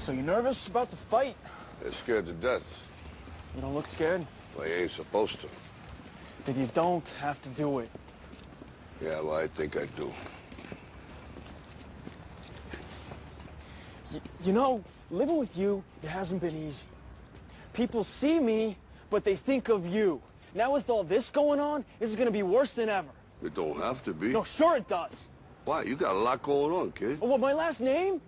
So you nervous about the fight? They're scared to death. You don't look scared? Well, you ain't supposed to. Then you don't have to do it. Yeah, well, I think I do. You know, living with you, it hasn't been easy. People see me, but they think of you. Now with all this going on, this is gonna be worse than ever. It don't have to be. No, sure it does. Why? You got a lot going on, kid. Oh, what, my last name?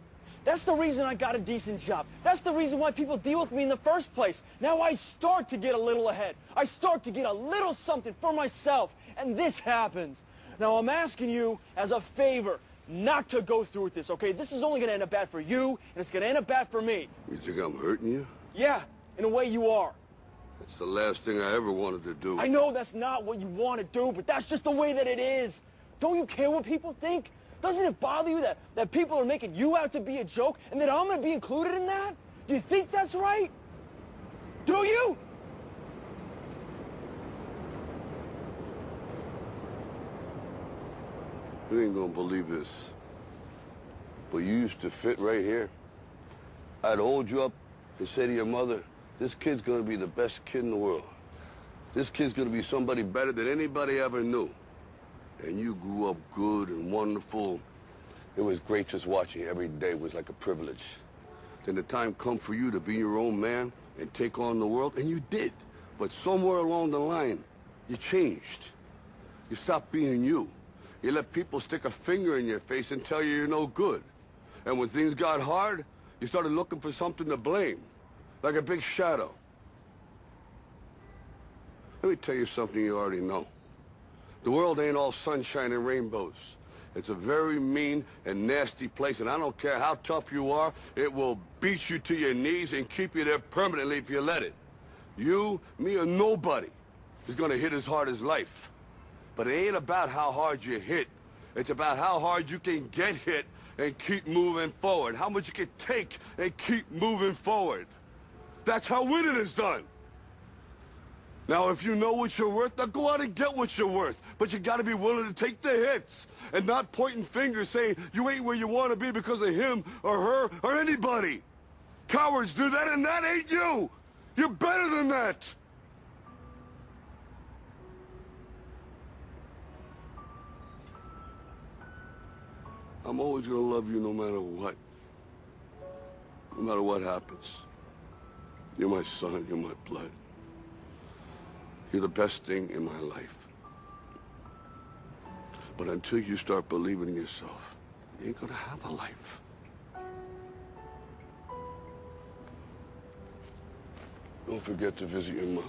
That's the reason I got a decent job. That's the reason why people deal with me in the first place. Now I start to get a little ahead. I start to get a little something for myself, and this happens. Now I'm asking you as a favor not to go through with this, okay? This is only gonna end up bad for you, and it's gonna end up bad for me. You think I'm hurting you? Yeah, in a way you are. It's the last thing I ever wanted to do. I know that's not what you want to do, but that's just the way that it is. Don't you care what people think? Doesn't it bother you that people are making you out to be a joke and that I'm going to be included in that? Do you think that's right? Do you? You ain't gonna believe this, but you used to fit right here. I'd hold you up and say to your mother, this kid's gonna be the best kid in the world. This kid's gonna be somebody better than anybody ever knew. And you grew up good and wonderful. It was great just watching you every day. It was like a privilege. Then the time come for you to be your own man and take on the world, and you did. But somewhere along the line, you changed. You stopped being you. You let people stick a finger in your face and tell you you're no good. And when things got hard, you started looking for something to blame, like a big shadow. Let me tell you something you already know. The world ain't all sunshine and rainbows. It's a very mean and nasty place, and I don't care how tough you are, it will beat you to your knees and keep you there permanently if you let it. You, me, or nobody is gonna hit as hard as life. But it ain't about how hard you hit. It's about how hard you can get hit and keep moving forward. How much you can take and keep moving forward. That's how winning is done. Now, if you know what you're worth, now go out and get what you're worth. But you gotta be willing to take the hits and not pointing fingers saying you ain't where you want to be because of him or her or anybody. Cowards do that, and that ain't you. You're better than that. I'm always gonna love you no matter what. No matter what happens. You're my son, you're my blood. You're the best thing in my life. But until you start believing in yourself, you ain't gonna have a life. Don't forget to visit your mother.